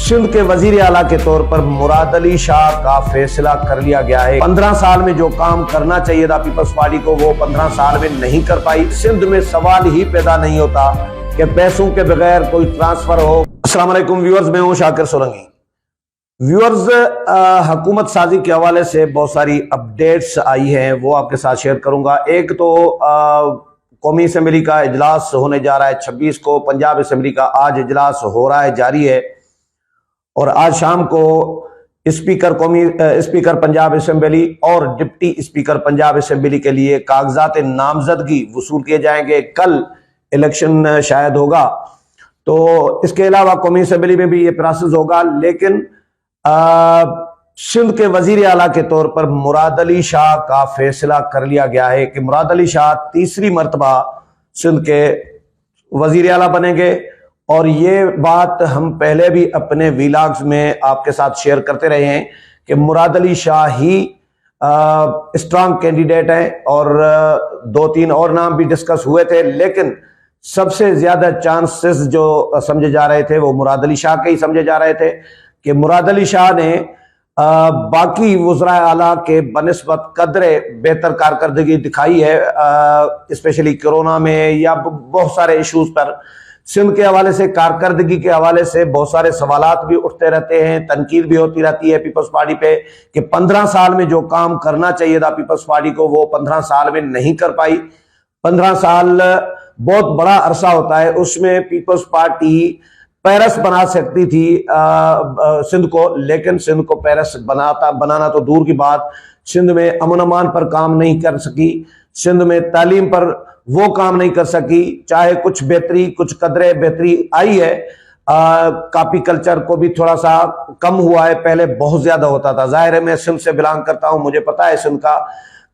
सिंध के वजीर आला के तौर पर मुराद अली शाह का फैसला कर लिया गया है। 15 साल में जो काम करना चाहिए था पीपल्स पार्टी को, वो 15 साल में नहीं कर पाई। सिंध में सवाल ही पैदा नहीं होता कि पैसों के बगैर कोई ट्रांसफर हो। अस्सलाम वालेकुम व्यूअर्स, मैं हूं शाकिर सोलंकी। व्यूअर्स, हुकूमत साजी के हवाले से बहुत सारी अपडेट्स आई हैं, वो आपके साथ शेयर करूंगा। एक तो कौमी असम्बली का इजलास होने जा रहा है 26 को। पंजाब असम्बली का आज इजलास हो रहा है, जारी है। और आज शाम को स्पीकर पंजाब असम्बली और डिप्टी स्पीकर पंजाब असम्बली के लिए कागजात नामजदगी वसूल किए जाएंगे। कल इलेक्शन शायद होगा, तो इसके अलावा कौमी असम्बली में भी ये प्रोसेस होगा। लेकिन सिंध के वजीर आला के तौर पर मुराद अली शाह का फैसला कर लिया गया है कि मुराद अली शाह तीसरी मर्तबा सिंध के वजीर आला बनेंगे। और ये बात हम पहले भी अपने व्लॉग्स में आपके साथ शेयर करते रहे हैं कि मुराद अली शाह ही स्ट्रांग कैंडिडेट हैं, और 2-3 और नाम भी डिस्कस हुए थे, लेकिन सबसे ज्यादा चांसेस जो समझे जा रहे थे वो मुराद अली शाह के ही समझे जा रहे थे कि मुराद अली शाह ने बाकी वज़राए आला के बनिस्बत कदरे बेहतर कारकर्दगी दिखाई है, स्पेशली कोरोना में या बहुत सारे इश्यूज पर। सिंध के हवाले से, कारकर्दगी के हवाले से बहुत सारे सवालात भी उठते रहते हैं, तनकीद भी होती रहती है पीपल्स पार्टी पे कि 15 साल में जो काम करना चाहिए था पीपल्स पार्टी को, वो 15 साल में नहीं कर पाई। 15 साल बहुत बड़ा अरसा होता है, उसमें पीपल्स पार्टी पेरिस बना सकती थी सिंध को, लेकिन सिंध को पेरिस बनाना तो दूर की बात, सिंध में अमन अमान पर काम नहीं कर सकी, सिंध में तालीम पर वो काम नहीं कर सकी। चाहे कुछ बेहतरी, कुछ कदरे बेहतरी आई है, कॉपी कल्चर को भी थोड़ा सा कम हुआ है, पहले बहुत ज्यादा होता था। जाहिर है, मैं सिंध से बिलोंग करता हूं, मुझे पता है सिंध का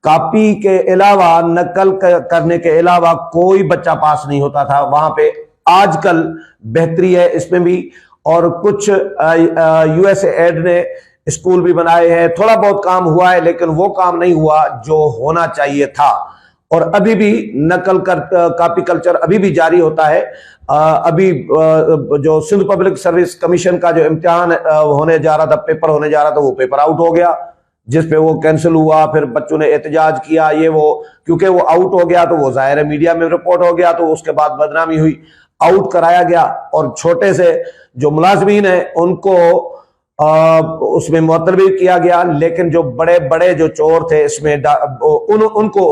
कॉपी के अलावा, नकल करने के अलावा कोई बच्चा पास नहीं होता था वहां पे। आजकल बेहतरी है इसमें भी, और कुछ यूएसएड ने स्कूल भी बनाए हैं, थोड़ा बहुत काम हुआ है, लेकिन वो काम नहीं हुआ जो होना चाहिए था। और अभी भी नकल कर कॉपी कल्चर अभी भी जारी होता है। अभी जो सिंध पब्लिक सर्विस कमीशन का जो इम्तिहान होने जा रहा था, पेपर होने जा रहा था, वो पेपर आउट हो गया, जिसपे वो कैंसिल हुआ। फिर बच्चों ने एहतजाज किया, ये वो, क्योंकि वो आउट हो गया तो वो जाहिर है मीडिया में रिपोर्ट हो गया, तो उसके बाद बदनामी हुई, आउट कराया गया। और छोटे से जो मुलाजमीन है उनको उसमें मुअत्तल भी किया गया, लेकिन जो बड़े बड़े जो चोर थे इसमें उनको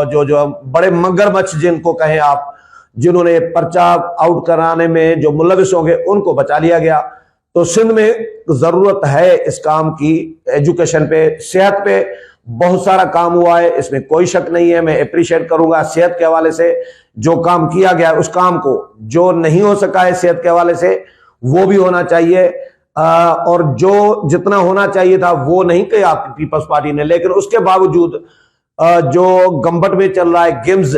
जो बड़े मगरमच्छ जिनको कहें आप, जिन्होंने पर्चा आउट कराने में जो मुलविस होंगे, उनको बचा लिया गया। तो सिंध में जरूरत है इस काम की, एजुकेशन पे, सेहत पे बहुत सारा काम हुआ है, इसमें कोई शक नहीं है। मैं अप्रिशिएट करूंगा सेहत के हवाले से जो काम किया गया, उस काम को जो नहीं हो सका है सेहत के हवाले से वो भी होना चाहिए। और जो जितना होना चाहिए था वो नहीं किया पीपल्स पार्टी ने, लेकिन उसके बावजूद जो गंबट में चल रहा है गिम्स,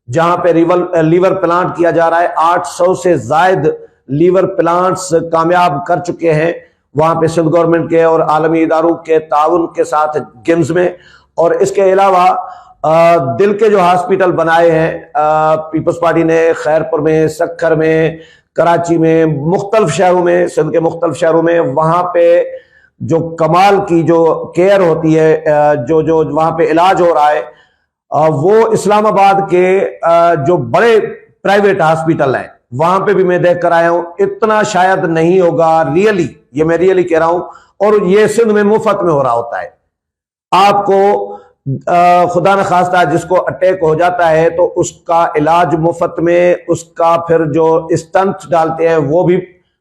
जहां पे लीवर प्लांट किया जा रहा है, 800 से ज्यादा लीवर प्लांट्स कामयाब कर चुके हैं वहां पे सिंध गवर्नमेंट के और आलमी इदारों के ताउन के साथ गिम्स में। और इसके अलावा दिल के जो हॉस्पिटल बनाए हैं पीपल्स पार्टी ने, खैरपुर में, सखर में, कराची में, मुख्तलिफ शहरों में, सिंध के मुख्तलिफ शहरों में, वहां पे जो कमाल की जो केयर होती है, जो वहां पे इलाज हो रहा है, वो इस्लामाबाद के जो बड़े प्राइवेट हॉस्पिटल हैं वहां पे भी मैं देख कर आया हूं, इतना शायद नहीं होगा। रियली, ये मैं रियली कह रहा हूं। और ये सिंध में मुफ्त में हो रहा होता है। आपको खुदा न खास्ता जिसको अटैक हो जाता है तो उसका इलाज मुफ्त में, उसका फिर जो स्टंट डालते हैं वो भी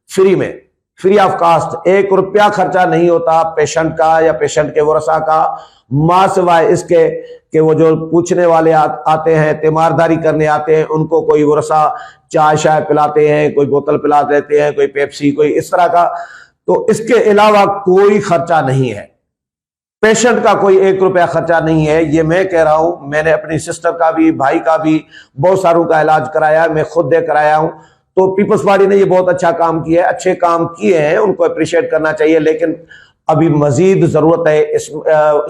फ्री में, फ्री ऑफ कास्ट, 1 रुपया खर्चा नहीं होता पेशेंट का या पेशेंट के वरसा का, मां सिवाय इसके कि वो जो पूछने वाले आते हैं, तीमारदारी करने आते हैं, उनको कोई वरसा चाय शाय पिलाते हैं, कोई बोतल पिला देते हैं, कोई पेप्सी, कोई इस तरह का। तो इसके अलावा कोई खर्चा नहीं है, पेशेंट का कोई 1 रुपया खर्चा नहीं है। ये मैं कह रहा हूं, मैंने अपनी सिस्टर का भी, भाई का भी, बहुत सारों का इलाज कराया, मैं खुद दे कराया हूं। तो पीपल्स पार्टी ने ये बहुत अच्छा काम किया है, अच्छे काम किए हैं, उनको अप्रिशिएट करना चाहिए। लेकिन अभी मजीद जरूरत है इस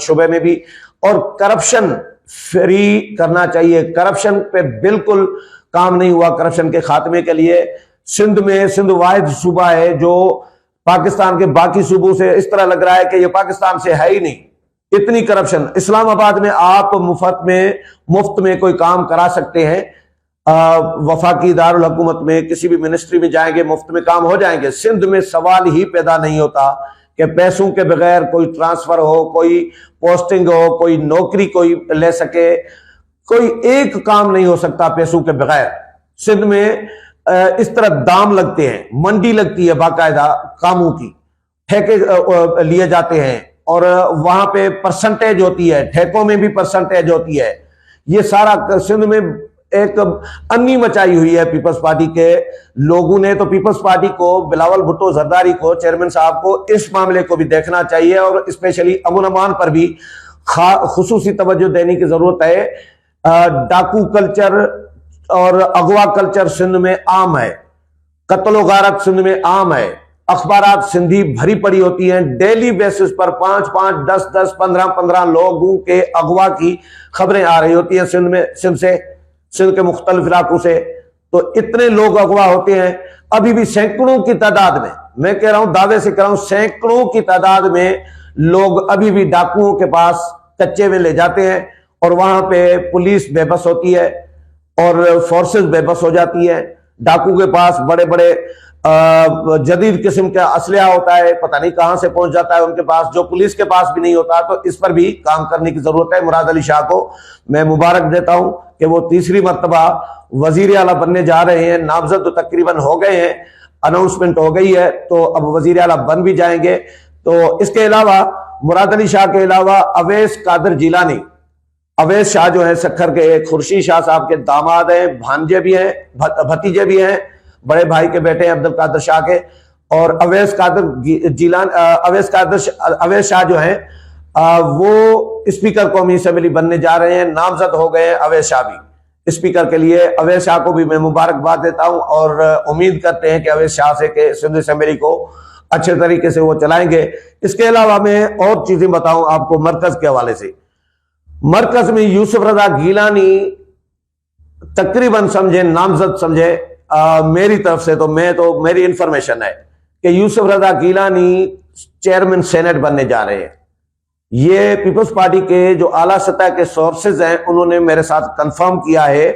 शुबे में भी, और करप्शन फ्री करना चाहिए। करप्शन पे बिल्कुल काम नहीं हुआ। करप्शन के खात्मे के लिए सिंध में, सिंध वाहिद सूबा है जो पाकिस्तान के बाकी सूबों से इस तरह लग रहा है कि ये पाकिस्तान से है ही नहीं, इतनी करप्शन। इस्लामाबाद में आप मुफ्त में कोई काम करा सकते हैं, वफाकी दारुल हुकूमत में किसी भी मिनिस्ट्री में जाएंगे मुफ्त में काम हो जाएंगे। सिंध में सवाल ही पैदा नहीं होता कि पैसों के बगैर कोई ट्रांसफर हो, कोई पोस्टिंग हो, कोई नौकरी कोई ले सके। कोई एक काम नहीं हो सकता पैसों के बगैर। सिंध में इस तरह दाम लगते हैं, मंडी लगती है बाकायदा कामों की, ठेके लिए जाते हैं और वहां पे परसेंटेज होती है, ठेकों में भी परसेंटेज होती है। ये सारा सिंध में एक अन्नी मचाई हुई है पीपल्स पार्टी के लोगों ने। तो पीपल्स पार्टी को, बिलावल भुट्टो जरदारी को, चेयरमैन साहब को इस मामले को भी देखना चाहिए और स्पेशली अमन अमान पर भी खुसूसी तवज्जो देने की जरूरत है। डाकू कल्चर और अगवा कल्चर सिंध में आम है, कत्ल गारत सिंध में आम है, अखबारात सिंधी भरी पड़ी होती हैं, डेली बेसिस पर 5-5, 10-10, 15-15 लोगों के अगवा की खबरें आ रही होती हैं सिंध के मुख्तलिफ इलाकों से। तो इतने लोग अगवा होते हैं, अभी भी सैकड़ों की तादाद में, मैं कह रहा हूं, दावे से कह रहा हूं, सैकड़ों की तादाद में लोग अभी भी डाकुओं के पास कच्चे में ले जाते हैं और वहां पे पुलिस बेबस होती है और फोर्सेस बेबस हो जाती है। डाकू के पास बड़े बड़े जदीद किस्म का असलहा होता है, पता नहीं कहां से पहुंच जाता है उनके पास, जो पुलिस के पास भी नहीं होता। तो इस पर भी काम करने की जरूरत है। मुराद अली शाह को मैं मुबारक देता हूं कि वो तीसरी मर्तबा वजीर आला बनने जा रहे हैं। नामजद तो तकरीबन हो गए हैं, अनाउंसमेंट हो गई है, तो अब वजीर आला बन भी जाएंगे। तो इसके अलावा मुराद अली शाह के अलावा अवैस कादिर जिलानी, अवैस शाह जो है सखर के खुर्शीद शाह साहब के दामाद हैं, भांजे भी हैं, भतीजे भी हैं, बड़े भाई के बेटे हैं अब्दुल कादिर शाह के। और अवैस शाह जो हैं वो स्पीकर कौमी असेंबली बनने जा रहे हैं, नामजद हो गए हैं अवैस शाह भी स्पीकर के लिए। अवैस शाह को भी मैं मुबारकबाद देता हूं और उम्मीद करते हैं कि अवैस शाह से के सिंध असेंबली को अच्छे तरीके से वो चलाएंगे। इसके अलावा मैं और चीजें बताऊं आपको मरकज के हवाले से। मरकज में यूसुफ रजा गीलानी तकरीबन समझे, नामजद समझे, मेरी तरफ से तो मेरी इंफॉर्मेशन है कि यूसुफ रजा गीलानी चेयरमैन सेनेट बनने जा रहे हैं। ये पीपल्स पार्टी के जो आला सतह के सोर्सेज हैं उन्होंने मेरे साथ कंफर्म किया है।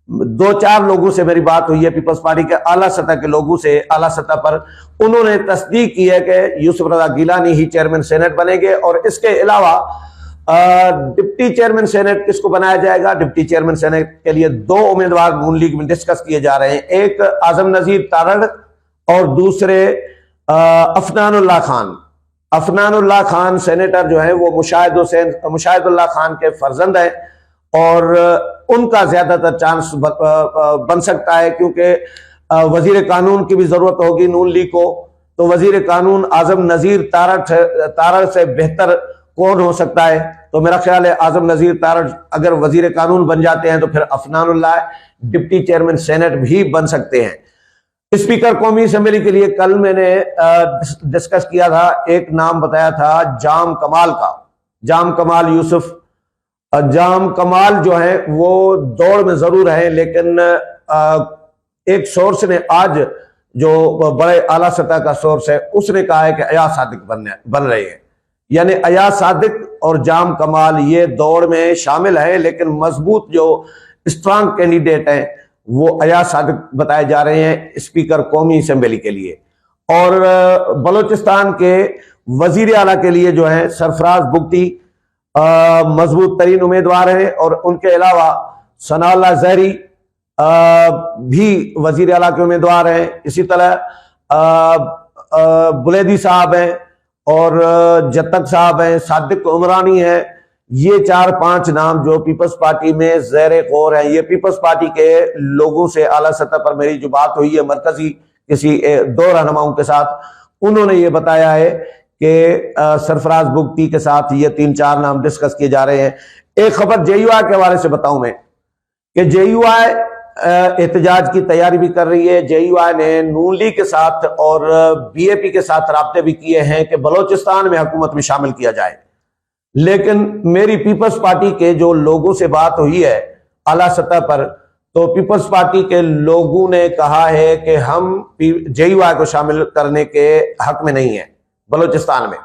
2-4 लोगों से मेरी बात हुई है, पीपल्स पार्टी के आला सतह के लोगों से, आला सतह पर उन्होंने तस्दीक की है कि यूसुफ रजा गीलानी ही चेयरमैन सेनेट बनेंगे। और इसके अलावा डिप्टी चेयरमैन सेनेट किसको बनाया जाएगा? डिप्टी चेयरमैन सेनेट के लिए 2 उम्मीदवार नून लीग में डिस्कस किए जा रहे हैं, एक आजम नजीर तारड़ और दूसरे अफनानुल्लाह खान। अफनानुल्लाह खान सेनेटर जो है वो मुशाहिदुल्लाह खान के फर्जंद है और उनका ज्यादातर चांस बन सकता है, क्योंकि वजीर कानून की भी जरूरत होगी नून लीग को। तो वजीर कानून आजम नजीर तारड़ से बेहतर कौन हो सकता है? तो मेरा ख्याल है आजम नजीर तारड़ अगर वजीर कानून बन जाते हैं तो फिर अफनानुल्लाह डिप्टी चेयरमैन सेनेट भी बन सकते हैं। स्पीकर कौमी असेंबली के लिए कल मैंने डिस्कस किया था, एक नाम बताया था जाम कमाल का, जाम कमाल यूसुफ। जाम कमाल जो है वो दौड़ में जरूर है, लेकिन एक सोर्स ने आज, जो बड़े आला सतह का सोर्स है, उसने कहा है कि अयाज सादिक बन रहे हैं। यानी अयाज सादिक और जाम कमाल ये दौड़ में शामिल है, लेकिन मजबूत जो स्ट्रांग कैंडिडेट हैं वो अयाज सादिक बताए जा रहे हैं स्पीकर कौमी असेंबली के लिए। और बलोचिस्तान के वजीर आला के लिए जो है सरफराज बुगटी मजबूत तरीन उम्मीदवार है, और उनके अलावा सनाउल्लाह जहरी भी वजीर आला के उम्मीदवार हैं। इसी तरह बुलेदी साहब हैं और जत्तक साहब हैं, सादिक उमरानी है। ये 4-5 नाम जो पीपल्स पार्टी में ज़ेरे गौर हैं। ये पीपल्स पार्टी के लोगों से आला सतह पर मेरी जो बात हुई है मरकजी किसी 2 रहनुमाओं के साथ, उन्होंने ये बताया है कि सरफराज बुगटी के साथ ये 3-4 नाम डिस्कस किए जा रहे हैं। एक खबर JUI के हवाले से बताऊं मैं कि JUI एहतजाज की तैयारी भी कर रही है। JUI ने नून लीग के साथ और BAP के साथ राब्ते भी किए हैं कि बलोचिस्तान में हुकूमत में शामिल किया जाए। लेकिन मेरी पीपल्स पार्टी के जो लोगों से बात हुई है आला सतह पर, तो पीपल्स पार्टी के लोगों ने कहा है कि हम JUI को शामिल करने के हक में नहीं है बलूचिस्तान में।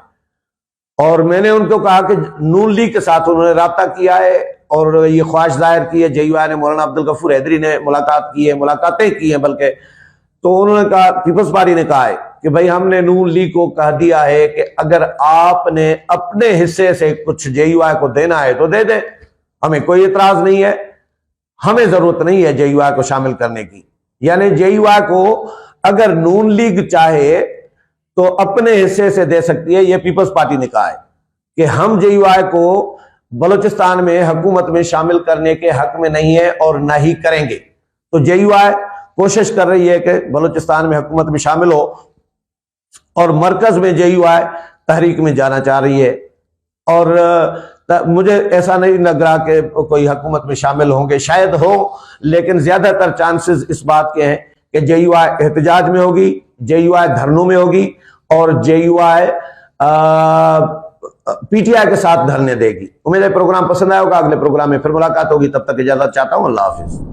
और मैंने उनको कहा कि नून लीग के साथ उन्होंने राब्ता किया है और ये ख्वाहिश जाहिर की है, JUI ने मौलाना अब्दुल गफूर हैदरी ने मुलाकातें की हैं बल्कि। तो उन्होंने कहा, पीपल्स पार्टी ने कहा है कि भाई हमने नून लीग को कह दिया है कि अगर आपने अपने हिस्से से कुछ JUI को देना है तो दे दें, हमें कोई इतराज नहीं है, हमें जरूरत नहीं है JUI को शामिल करने की। यानी JUI को अगर नून लीग चाहे तो अपने हिस्से से दे सकती है। यह पीपल्स पार्टी ने कहा है कि हम JUI को बलूचिस्तान में हुकूमत में शामिल करने के हक में नहीं है और ना ही करेंगे। तो JUI कोशिश कर रही है कि बलूचिस्तान में हुकूमत में शामिल हो और मरकज में JUI तहरीक में जाना चाह रही है। और मुझे ऐसा नहीं लग रहा कि कोई हुकूमत में शामिल होंगे, शायद हो, लेकिन ज्यादातर चांसेस इस बात के हैं कि JUI एहतजाज में होगी, JUI धरनों में होगी और JUI PTI के साथ धरने देगी। उम्मीद है प्रोग्राम पसंद आया होगा। अगले प्रोग्राम में फिर मुलाकात होगी, तब तक इजाजत चाहता हूं। अल्लाह हाफिज।